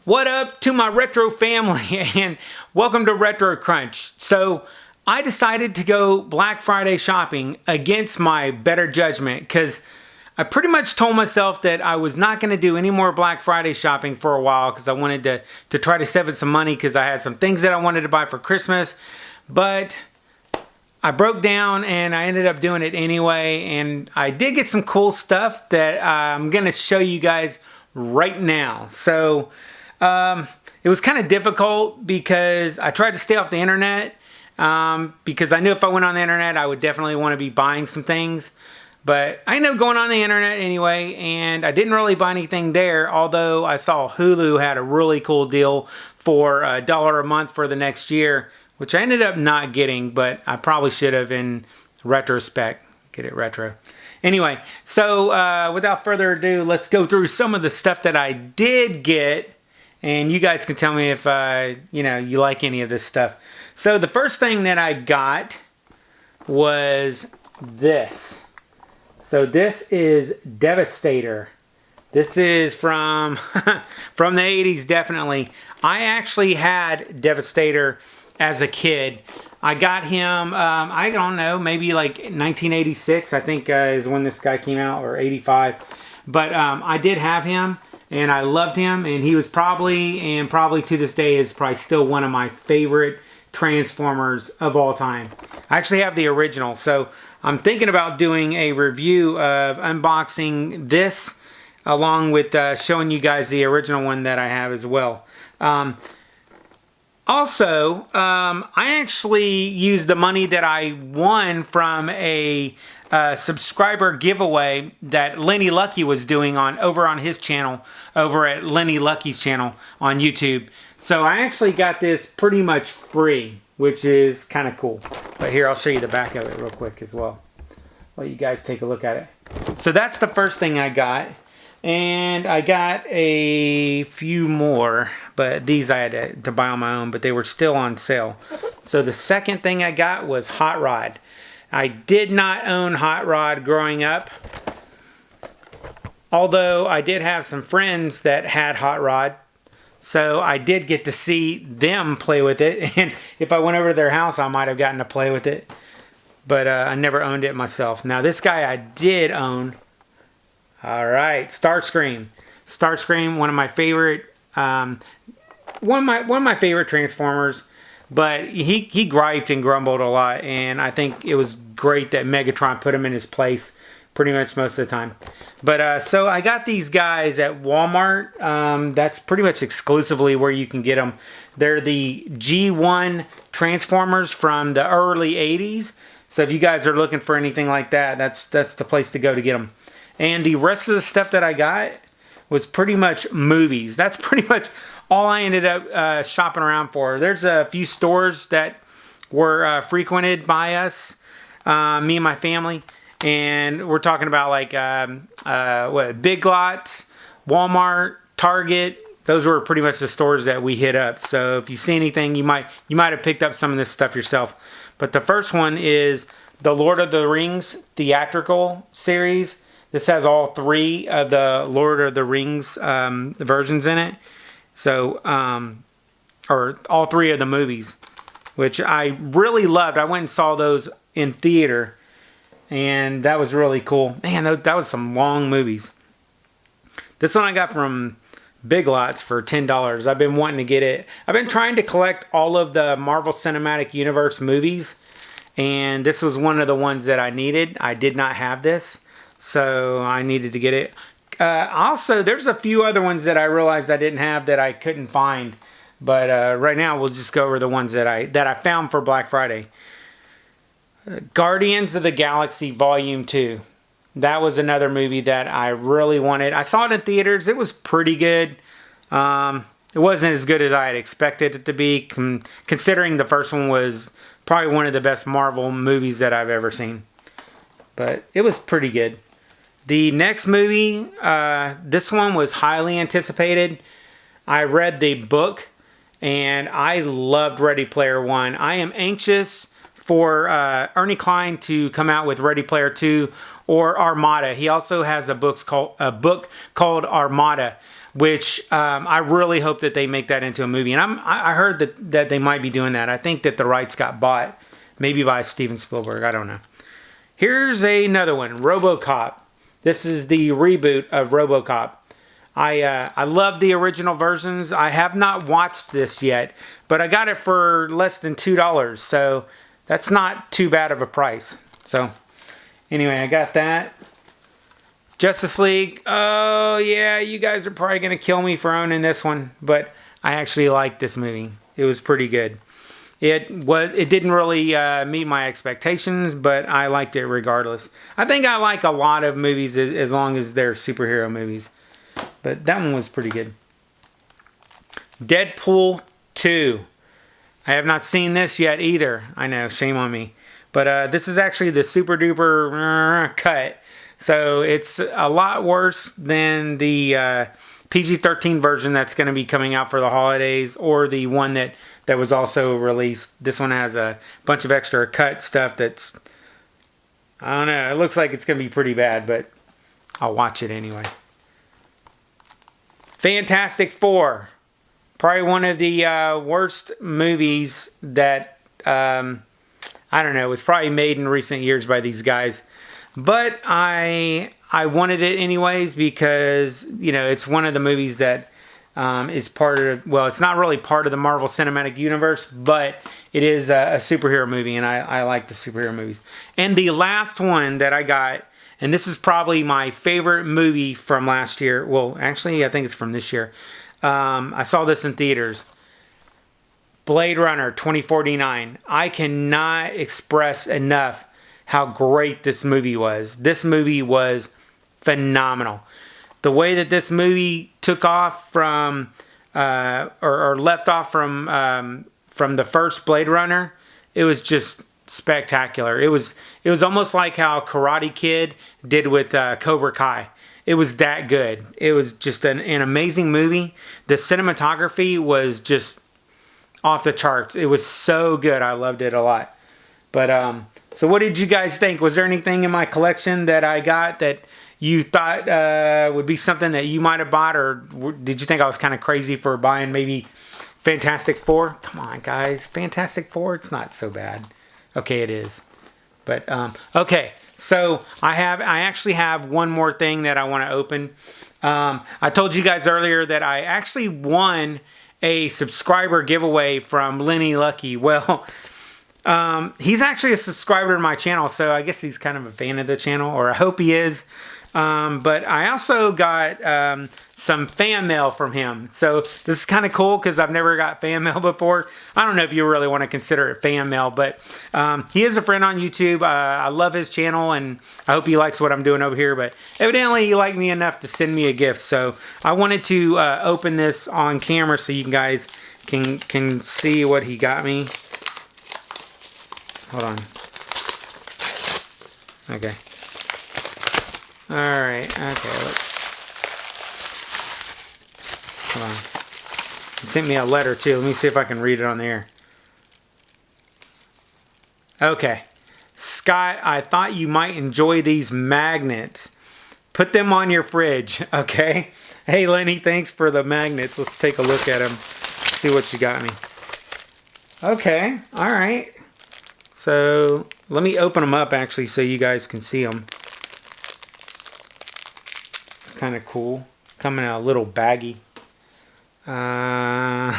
What up to my retro family and welcome to Retro Crunch. So I decided to go Black Friday shopping against my better judgment because I pretty much told myself that I was not going to do any more Black Friday shopping for a while because I wanted to try to save some money because I had some things that I wanted to buy for Christmas. But I broke down and I ended up doing it anyway, and I did get some cool stuff that I'm going to show you guys right now. So it was kind of difficult because I tried to stay off the internet because I knew if I went on the internet I would definitely want to be buying some things. But I ended up going on the internet anyway, and I didn't really buy anything there, although I saw Hulu had a really cool deal for $1 a month for the next year, which I ended up not getting, but I probably should have in retrospect. Get it retro. Anyway, so without further ado, let's go through some of the stuff that I did get, and you guys can tell me if you like any of this stuff. So the first thing that I got was this. So this is Devastator. This is from from the 80s, definitely. I actually had Devastator as a kid. I got him, I don't know, maybe like 1986, I think is when this guy came out, or 85. But I did have him, and I loved him, and he was probably to this day is probably still one of my favorite Transformers of all time. I actually have the original, so I'm thinking about doing a review of unboxing this along with showing you guys the original one that I have as well. Also, I actually used the money that I won from a subscriber giveaway that Lenny Lucky was doing over on his channel, over at Lenny Lucky's channel on YouTube. So I actually got this pretty much free, which is kind of cool. But here, I'll show you the back of it real quick as well. Let you guys take a look at it. So that's the first thing I got. And I got a few more, but these I had to buy on my own, but they were still on sale. So the second thing I got was Hot Rod. I did not own Hot Rod growing up, although I did have some friends that had Hot Rod. So I did get to see them play with it, and if I went over to their house, I might have gotten to play with it. But I never owned it myself. Now this guy I did own. All right, Starscream. Starscream, one of my favorite, one of my favorite Transformers. But he griped and grumbled a lot, and I think it was great that Megatron put him in his place pretty much most of the time. But so I got these guys at Walmart. That's pretty much exclusively where you can get them. They're the G1 Transformers from the early 80s. So if you guys are looking for anything like that, that's the place to go to get them. And the rest of the stuff that I got was pretty much movies. That's pretty much all I ended up shopping around for. There's a few stores that were frequented by us, me and my family. And we're talking about like Big Lots, Walmart, Target. Those were pretty much the stores that we hit up. So if you see anything, you might have picked up some of this stuff yourself. But the first one is the Lord of the Rings theatrical series. This has all three of the Lord of the Rings versions in it. So, or all three of the movies, which I really loved. I went and saw those in theater, and that was really cool. Man, that was some long movies. This one I got from Big Lots for $10. I've been wanting to get it. I've been trying to collect all of the Marvel Cinematic Universe movies, and this was one of the ones that I needed. I did not have this, so I needed to get it. Also, there's a few other ones that I realized I didn't have that I couldn't find, but right now we'll just go over the ones that I found for Black Friday. Guardians of the Galaxy Volume 2. That was another movie that I really wanted. I saw it in theaters. It was pretty good. It wasn't as good as I had expected it to be, considering the first one was probably one of the best Marvel movies that I've ever seen. But it was pretty good. The next movie, this one was highly anticipated. I read the book, and I loved Ready Player One. I am anxious for Ernie Klein to come out with Ready Player 2 or Armada. He also has a book called Armada, which I really hope that they make that into a movie. And I heard that they might be doing that. I think that the rights got bought, maybe by Steven Spielberg. I don't know. Here's another one, RoboCop. This is the reboot of RoboCop. I love the original versions. I have not watched this yet, but I got it for less than $2, so that's not too bad of a price. So anyway, I got that. Justice League. Oh yeah, you guys are probably gonna kill me for owning this one, but I actually liked this movie. It was pretty good. It didn't really meet my expectations, but I liked it regardless. I think I like a lot of movies as long as they're superhero movies. But that one was pretty good. Deadpool 2. I have not seen this yet either. I know, shame on me. But this is actually the super duper cut. So it's a lot worse than the PG-13 version that's going to be coming out for the holidays, or the one that was also released. This one has a bunch of extra cut stuff that's, I don't know, it looks like it's going to be pretty bad, but I'll watch it anyway. Fantastic Four. Probably one of the worst movies that, I don't know, was probably made in recent years by these guys. But I wanted it anyways because, you know, it's one of the movies that is part of, well, it's not really part of the Marvel Cinematic Universe, but it is a superhero movie, and I like the superhero movies. And the last one that I got, and this is probably my favorite movie from last year. Well, actually, I think it's from this year. I saw this in theaters. Blade Runner 2049. I cannot express enough how great this movie was. This movie was phenomenal. The way that this movie took off from, or left off from the first Blade Runner, it was just spectacular. It was almost like how Karate Kid did with Cobra Kai. It was that good. It was just an amazing movie. The cinematography was just off the charts. It was so good. I loved it a lot. But so what did you guys think? Was there anything in my collection that I got that you thought would be something that you might have bought, or did you think I was kind of crazy for buying maybe Fantastic Four? Come on, guys. Fantastic Four? It's not so bad. Okay, it is. But, okay. So, I actually have one more thing that I want to open. I told you guys earlier that I actually won a subscriber giveaway from Lenny Lucky. Well, he's actually a subscriber to my channel, so I guess he's kind of a fan of the channel, or I hope he is. But I also got some fan mail from him. So this is kind of cool because I've never got fan mail before. I don't know if you really want to consider it fan mail, but he is a friend on YouTube. I love his channel, and I hope he likes what I'm doing over here. But evidently he liked me enough to send me a gift. So I wanted to open this on camera so you guys can see what he got me. Hold on. Okay. Alright, okay, hold on. He sent me a letter too. Let me see if I can read it on the air. Okay. Scott, I thought you might enjoy these magnets. Put them on your fridge, okay? Hey Lenny, thanks for the magnets. Let's take a look at them. See what you got me. Okay, alright. So, let me open them up actually so you guys can see them. Kind of cool. Coming out a little baggy. Alright,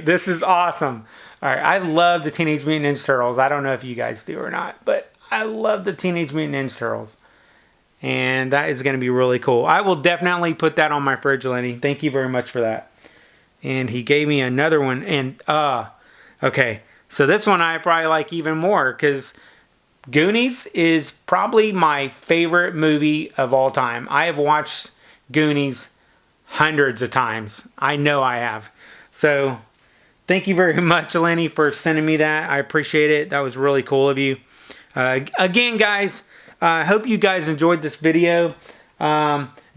this is awesome. Alright, I love the Teenage Mutant Ninja Turtles. I don't know if you guys do or not, but I love the Teenage Mutant Ninja Turtles. And that is going to be really cool. I will definitely put that on my fridge, Lenny. Thank you very much for that. And he gave me another one. And, okay. So this one I probably like even more because Goonies is probably my favorite movie of all time. I have watched Goonies hundreds of times. I know I have. So, thank you very much, Lenny, for sending me that. I appreciate it. That was really cool of you. Again, guys, I hope you guys enjoyed this video.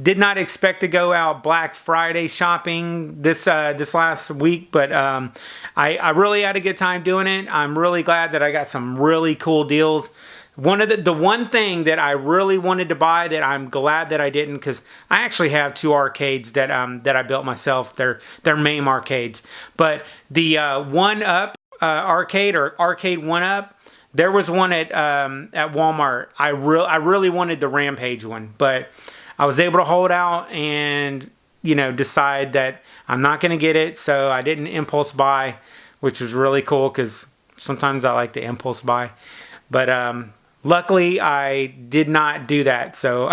Did not expect to go out Black Friday shopping this last week, but I really had a good time doing it. I'm really glad that I got some really cool deals. The one thing that I really wanted to buy that I'm glad that I didn't, because I actually have 2 arcades that I built myself. They're MAME arcades, but the 1-Up arcade, or arcade 1-Up, there was one at Walmart. I really wanted the Rampage one, but I was able to hold out and decide that I'm not going to get it, so I didn't impulse buy, which was really cool because sometimes I like to impulse buy, but luckily, I did not do that, so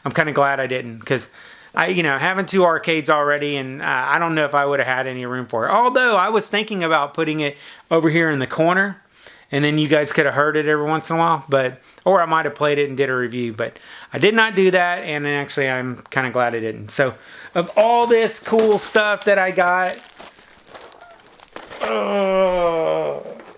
I'm kind of glad I didn't, because having 2 arcades already, and I don't know if I would have had any room for it. Although I was thinking about putting it over here in the corner, and then you guys could have heard it every once in a while, or I might have played it and did a review, but I did not do that, and actually I'm kind of glad I didn't. So, of all this cool stuff that I got,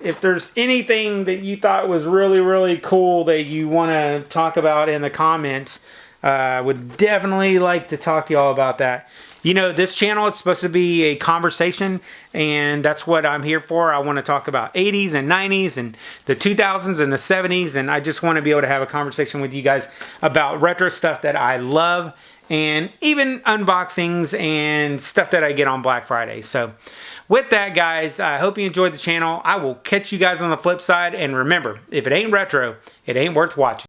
if there's anything that you thought was really, really cool that you want to talk about in the comments, I would definitely like to talk to y'all about that. This channel, it's supposed to be a conversation, and that's what I'm here for. I want to talk about 80s and 90s and the 2000s and the 70s, and I just want to be able to have a conversation with you guys about retro stuff that I love, and even unboxings and stuff that I get on Black Friday. So with that, guys, I hope you enjoyed the channel. I will catch you guys on the flip side, and remember, if it ain't retro, it ain't worth watching.